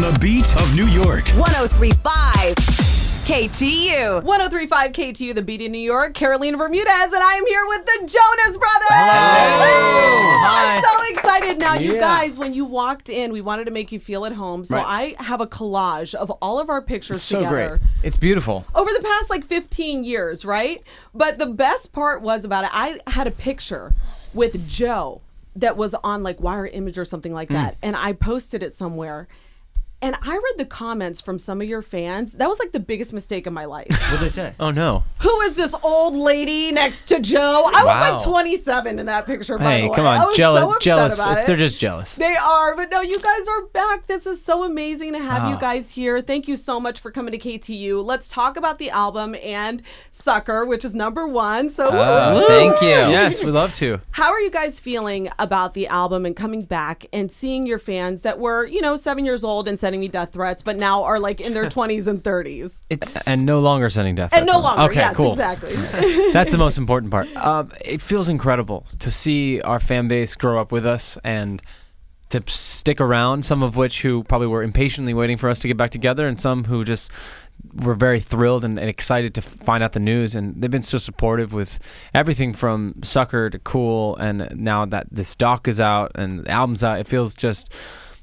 The beat of New York. 103.5 KTU. 103.5 KTU, the beat in New York. Carolina Bermudez, and I'm here with the Jonas Brothers. Hello. I'm so excited. Now, you guys, when you walked in, we wanted to make you feel at home. So I have a collage of all of our pictures So together. great. It's beautiful. Over the past 15 years, right? But the best part was about it, I had a picture with Joe that was on Wire Image or something like that. And I posted it somewhere. And I read the comments from some of your fans. That was the biggest mistake of my life. What'd they say? Oh, no. Who is this old lady next to Joe? I was 27 in that picture, by the way. Hey, come on. I was so jealous. about it. They're just jealous. They are, but no, you guys are back. This is so amazing to have you guys here. Thank you so much for coming to KTU. Let's talk about the album and Sucker, which is #1. So Thank you. Yes, we'd love to. how are you guys feeling about the album and coming back and seeing your fans that were, 7 years old and sending me death threats, but now are in their 20s and 30s? And no longer sending death threats. And no longer, Okay, yes, cool. exactly. That's the most important part. It feels incredible to see our fan base grow up with us and to stick around, some of which who probably were impatiently waiting for us to get back together, and some who just were very thrilled and excited to find out the news. And they've been so supportive with everything from Sucker to Cool, and now that this doc is out and the album's out, it feels just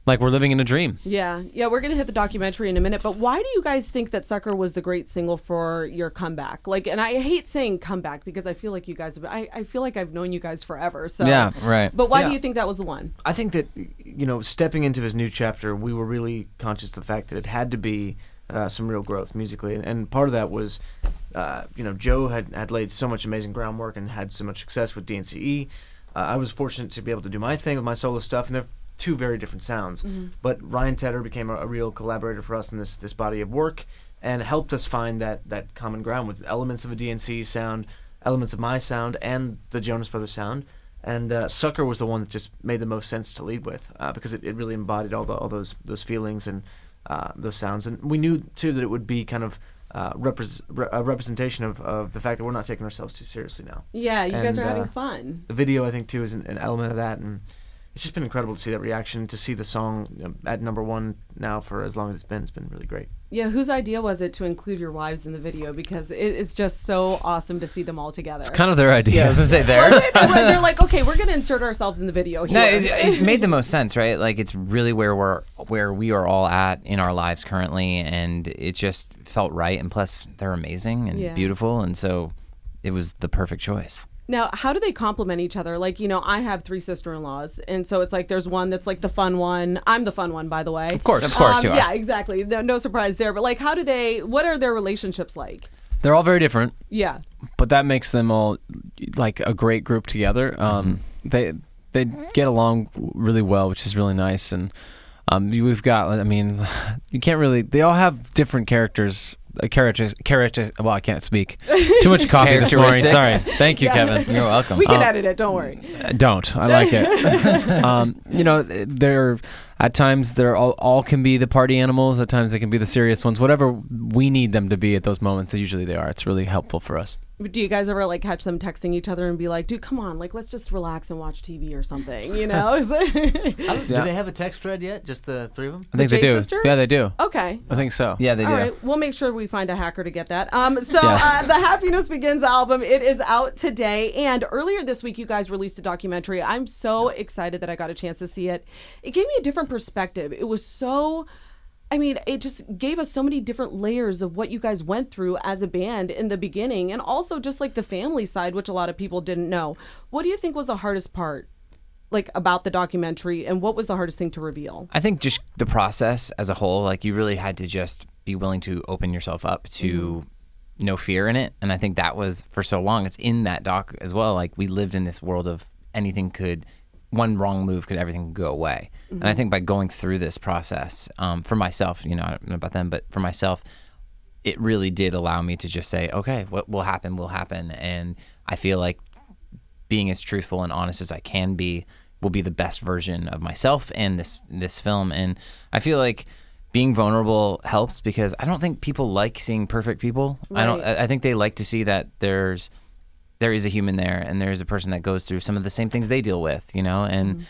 like we're living in a dream. Yeah, we're going to hit the documentary in a minute, but why do you guys think that Sucker was the great single for your comeback? And I hate saying comeback because I feel like you guys have, I feel like I've known you guys forever. So Yeah, right. But why do you think that was the one? I think that, stepping into this new chapter, we were really conscious of the fact that it had to be some real growth musically. And part of that was, Joe had laid so much amazing groundwork and had so much success with DNCE. I was fortunate to be able to do my thing with my solo stuff, and they're two very different sounds. But Ryan Tedder became a real collaborator for us in this body of work and helped us find that common ground with elements of a DNCE sound, elements of my sound, and the Jonas Brothers sound. And Sucker was the one that just made the most sense to lead with because it really embodied all those feelings and those sounds. And we knew, too, that it would be kind of a representation of the fact that we're not taking ourselves too seriously now. Yeah, you guys are having fun. The video, I think, too, is an element of that. And it's just been incredible to see that reaction, to see the song at #1 now for as long as it's been. It's been really great. Yeah, whose idea was it to include your wives in the video? Because it's just so awesome to see them all together. It's kind of their idea. Yeah, I was going to say theirs. They're like, okay, we're going to insert ourselves in the video here. No, it made the most sense, right? It's really where we are all at in our lives currently, and it just felt right. And plus, they're amazing and beautiful, and so it was the perfect choice. Now, how do they complement each other? I have 3 sister-in-laws, and so it's there's one that's the fun one. I'm the fun one, by the way. Of course you are. Yeah, exactly. No surprise there. But what are their relationships like? They're all very different. Yeah. But that makes them all a great group together. They get along really well, which is really nice. And we've got, you can't really, they all have different characters. Well, I can't speak. Too much coffee this morning. Sorry. Thank you, Kevin. You're welcome. We can edit it. Don't worry. Don't. I like it. They're at times they're all can be the party animals. At times they can be the serious ones. Whatever we need them to be at those moments, usually they are. It's really helpful for us. Do you guys ever catch them texting each other and be like, dude, come on, let's just relax and watch TV or something, Do they have a text thread yet? Just the 3 of them? I think they do. Sisters? Yeah, they do. Okay. I think so. Yeah, they do. All right, we'll make sure we find a hacker to get that. The Happiness Begins album, it is out today. And earlier this week, you guys released a documentary. I'm so excited that I got a chance to see it. It gave me a different perspective. It was so... it just gave us so many different layers of what you guys went through as a band in the beginning, and also just the family side, which a lot of people didn't know. What do you think was the hardest part, about the documentary, and what was the hardest thing to reveal? I think just the process as a whole, you really had to just be willing to open yourself up to no fear in it. And I think that was, for so long, it's in that doc as well. We lived in this world of one wrong move could everything go away. And I think by going through this process, for myself, I don't know about them, but for myself, it really did allow me to just say, okay, what will happen will happen. And I feel like being as truthful and honest as I can be will be the best version of myself and this film. And I feel like being vulnerable helps because I don't think people like seeing perfect people. Right. I think they like to see that there is a human there and there is a person that goes through some of the same things they deal with, and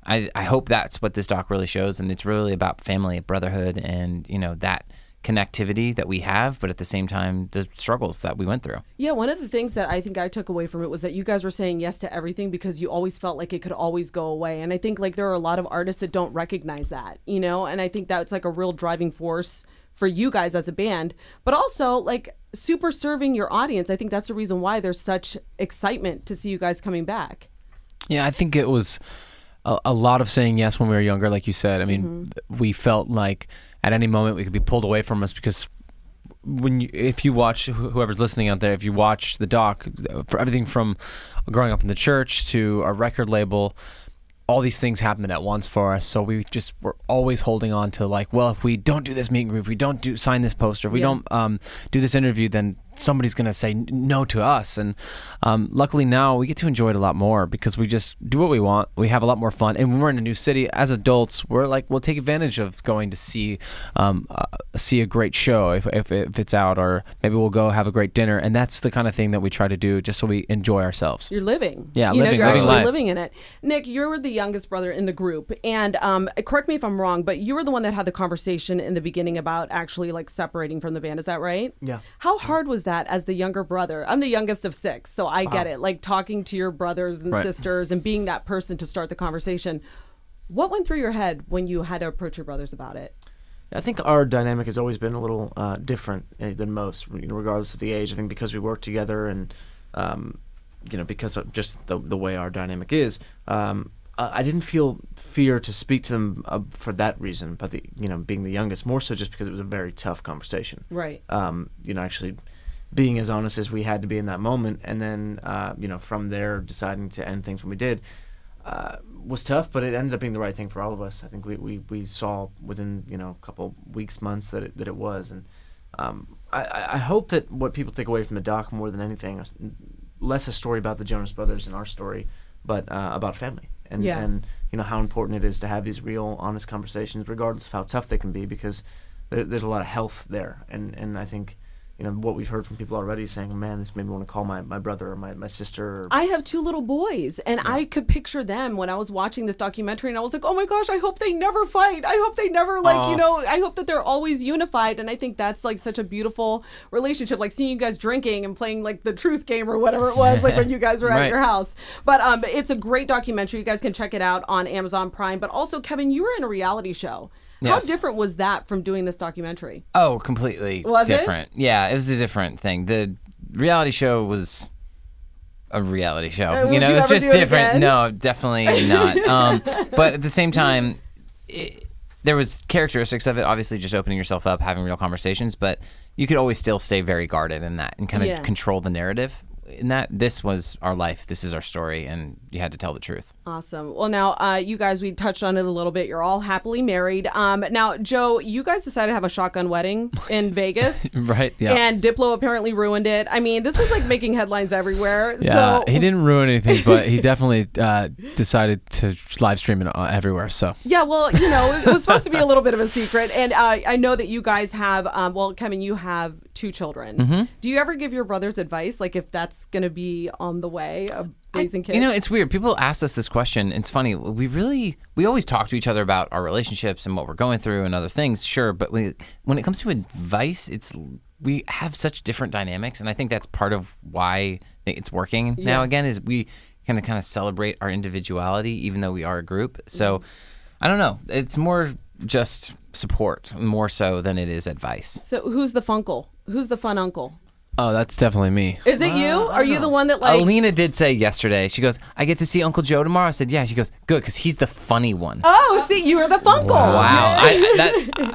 I hope that's what this doc really shows, and it's really about family, brotherhood, and that connectivity that we have, but at the same time, the struggles that we went through. Yeah, one of the things that I think I took away from it was that you guys were saying yes to everything because you always felt like it could always go away. And I think like there are a lot of artists that don't recognize that, and I think that's like a real driving force for you guys as a band, but also like super serving your audience. I think that's the reason why there's such excitement to see you guys coming back. Yeah, I think it was a lot of saying yes when we were younger, like you said. I mean, we felt like at any moment we could be pulled away from us because if you watch, whoever's listening out there, if you watch the doc, for everything from growing up in the church to our record label, all these things happened at once for us. So we just were always holding on to like, well, if we don't do this meet and greet, if we don't sign this poster, if we don't do this interview, then somebody's going to say no to us. And luckily now we get to enjoy it a lot more because we just do what we want. We have a lot more fun. And when we're in a new city as adults, we're like, we'll take advantage of going to see a great show if it's out, or maybe we'll go have a great dinner. And that's the kind of thing that we try to do just so we enjoy ourselves. You're living. Yeah, you're living actually life. living in it. Nick, you're the youngest brother in the group. And correct me if I'm wrong, but you were the one that had the conversation in the beginning about actually like separating from the band. Is that right? Yeah. How hard was that as the younger brother? I'm the youngest of 6, so I get it. Like talking to your brothers and sisters and being that person to start the conversation. What went through your head when you had to approach your brothers about it? I think our dynamic has always been a little different than most, regardless of the age. I think because we work together and, because of just the way our dynamic is, I didn't feel fear to speak to them for that reason, but being the youngest, more so just because it was a very tough conversation. Right. Actually being as honest as we had to be in that moment, and then from there deciding to end things when we did was tough, but it ended up being the right thing for all of us. I think we saw within a couple weeks, months that it was, and I hope that what people take away from the doc more than anything, less a story about the Jonas Brothers and our story, but about family and how important it is to have these real, honest conversations, regardless of how tough they can be, because there's a lot of health there, and I think. What we've heard from people already saying, man, this made me want to call my brother or my sister. I have 2 little boys, and I could picture them when I was watching this documentary, and I was like, oh my gosh, I hope they never fight. I hope they never, I hope that they're always unified. And I think that's like such a beautiful relationship, like seeing you guys drinking and playing like the truth game or whatever it was, like when you guys were at your house. But it's a great documentary. You guys can check it out on Amazon Prime. But also, Kevin, you were in a reality show. How different was that from doing this documentary? Oh, completely different. Yeah, it was a different thing. The reality show was a reality show. It's just different. No, definitely not. But at the same time, there was characteristics of it. Obviously, just opening yourself up, having real conversations. But you could always still stay very guarded in that and kind of control the narrative. In that, this was our life, this is our story, and you had to tell the truth. Awesome. Well, now, you guys, we touched on it a little bit. You're all happily married. Now, Joe, you guys decided to have a shotgun wedding in Vegas. Right, yeah. And Diplo apparently ruined it. I mean, this is like making headlines everywhere. Yeah, so... he didn't ruin anything, but he definitely decided to live stream it everywhere, so. Yeah, well, it was supposed to be a little bit of a secret. And I know that you guys have, Kevin, you have 2 children. Mm-hmm. Do you ever give your brothers advice, like if that's going to be on the way of raising kids? It's weird. People ask us this question. It's funny. We always talk to each other about our relationships and what we're going through and other things, sure. But when it comes to advice, we have such different dynamics, and I think that's part of why it's working now. Again, is we kind of celebrate our individuality, even though we are a group. So I don't know. It's more just support, more so than it is advice. So who's the funkle? Who's the fun uncle? Oh, that's definitely me. Is it you? Are you the one that like... Alina did say yesterday, she goes, I get to see Uncle Joe tomorrow? I said, yeah. She goes, good, because he's the funny one. Oh, see, you were the funkle. Wow.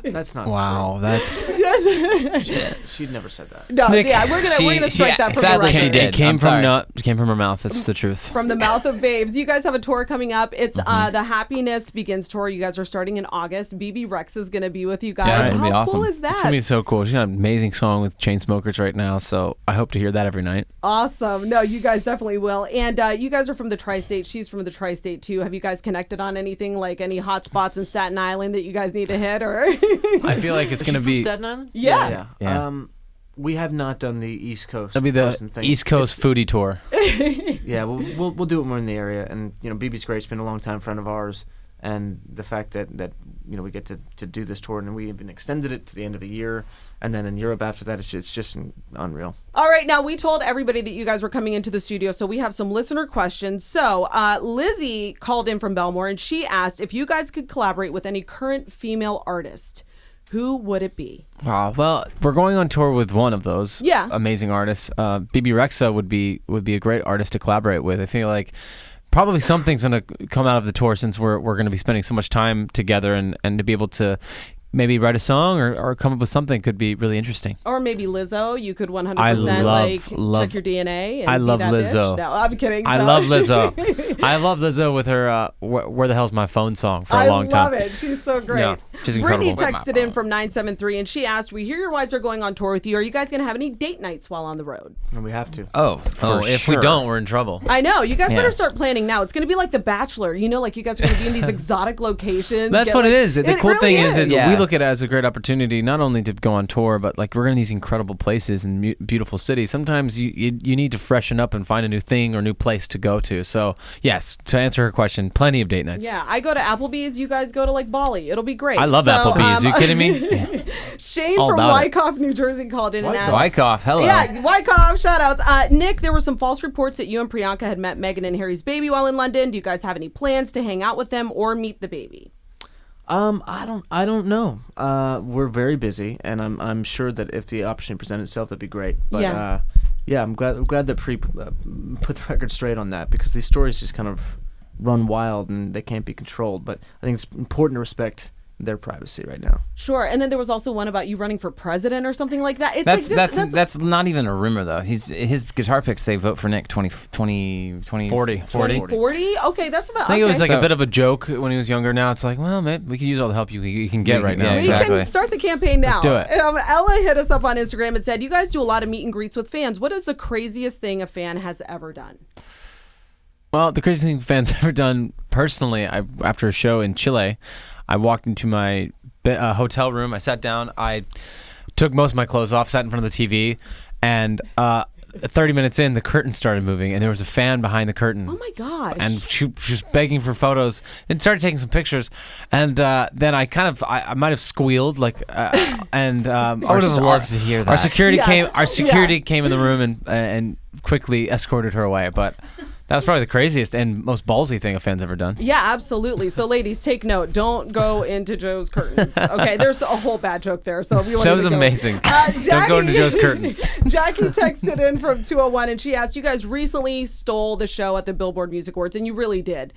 That's not wow, true. That's... She'd never said that. No, Nick, we're gonna strike that from sadly the record. she did. It came from her mouth. It's the truth. From the mouth of babes. You guys have a tour coming up. It's the Happiness Begins tour. You guys are starting in August. BB Rex is going to be with you guys. Yeah, it's gonna How be awesome. cool is that? It's gonna be so cool. She's got an amazing song with Chainsmokers right now, so I hope to hear that every night. Awesome. No, you guys definitely will. And you guys are from the tri-state. She's from the tri-state too. Have you guys connected on anything, like any hot spots in Staten Island that you guys need to hit? Or I feel like it's gonna be Staten Island? Yeah. We have not done the East Coast. That'll be the East Coast foodie tour. Yeah, we'll do it more in the area. And BB's great. She's been a long time friend of ours. and the fact that we get to do this tour, and we even extended it to the end of the year, and then in Europe after that, it's just unreal. All right, now we told everybody that you guys were coming into the studio, so we have some listener questions. So Lizzie called in from Belmore, and she asked if you guys could collaborate with any current female artist. Who would it be? Well, we're going on tour with one of those amazing artists. BB Rexa would be a great artist to collaborate with. I feel like probably something's going to come out of the tour since we're going to be spending so much time together, and to be able to maybe write a song or come up with something could be really interesting. Or maybe Lizzo. You could 100% check your DNA. And I love Bitch. Lizzo. No, I'm kidding. I love Lizzo. I love Lizzo with her Where the Hell's My Phone song for a long time. I love it. She's so great. Yeah, she's incredible. Brittany texted in from 973, and she asked, we hear your wives are going on tour with you. Are you guys going to have any date nights while on the road? And we have to. If we don't, we're in trouble. I know. You guys better start planning now. It's going to be like The Bachelor. Like you guys are going to be in these exotic locations. That's what it is. The cool thing is we we look at it as a great opportunity not only to go on tour, but like we're in these incredible places and beautiful cities. Sometimes you need to freshen up and find a new thing or new place to go to. So yes, to answer her question, plenty of date nights. Yeah, I go to Applebee's. You guys go to like Bali. It'll be great. I love Applebee's. Are you kidding me? Shane from Wyckoff, New Jersey called in and asked. Wyckoff, hello. Yeah, Wyckoff, shout outs. Nick, there were some false reports that you and Priyanka had met Meghan and Harry's baby while in London. Do you guys have any plans to hang out with them or meet the baby? I don't know. We're very busy, and I'm sure that if the opportunity presented itself, that'd be great. But I'm glad that put the record straight on that, because these stories just kind of run wild and they can't be controlled. But I think it's important to respect their privacy right now. Sure. And then there was also one about you running for president or something like that. That's not even a rumor though. His guitar picks say vote for Nick 40. Okay, that's about. I think it was like a bit of a joke when he was younger. Now it's like, well, maybe we could use all the help you can get right now. We can start the campaign now. Let's do it. Ella hit us up on Instagram and said, you guys do a lot of meet and greets with fans. What is the craziest thing a fan has ever done? Well, the craziest thing fans ever done personally, after a show in Chile, I walked into my hotel room. I sat down. I took most of my clothes off, sat in front of the TV, and 30 minutes in, the curtain started moving, and there was a fan behind the curtain. Oh, my gosh. And she was begging for photos and started taking some pictures. And then I might have squealed, and I would have loved to hear that. Our security came in the room and quickly escorted her away. But that was probably the craziest and most ballsy thing a fan's ever done. Yeah, absolutely. So, ladies, take note. Don't go into Joe's curtains. Okay, there's a whole bad joke there. So if you want that was amazing. Don't go into Joe's curtains. Jackie texted in from 201, and she asked, you guys recently stole the show at the Billboard Music Awards, and you really did.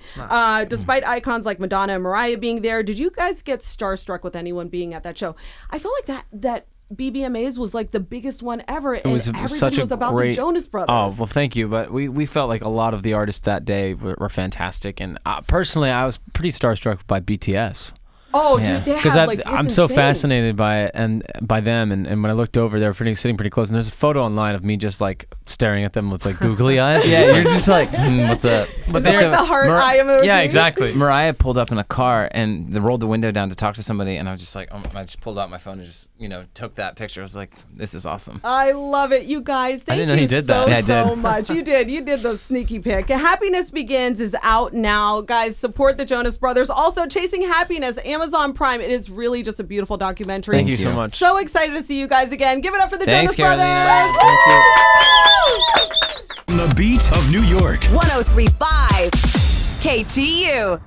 Despite icons like Madonna and Mariah being there, did you guys get starstruck with anyone being at that show? I feel like that BBMAs was like the biggest one ever, and everybody was about the Jonas Brothers. Oh, well, thank you. But we felt like a lot of the artists that day were fantastic. And personally, I was pretty starstruck by BTS. Oh, dude, they have I'm so fascinated by it and by them. And when I looked over, they were sitting pretty close. And there's a photo online of me just like staring at them with like googly eyes. Yeah, you're just like, what's up? But they're like the heart eye emoji. Yeah, exactly. Mariah pulled up in a car and they rolled the window down to talk to somebody, and I was just like, I just pulled out my phone and just took that picture. I was like, this is awesome. I love it, you guys. Thank you you did that. so much. You did the sneaky pick. Happiness Begins is out now, guys. Support the Jonas Brothers. Also, Chasing Happiness, Amazon Prime. It is really just a beautiful documentary. Thank you so much. So excited to see you guys again. Give it up for the Thanks, Jonas Carolina. Brothers. The beat of New York. 1035 KTU.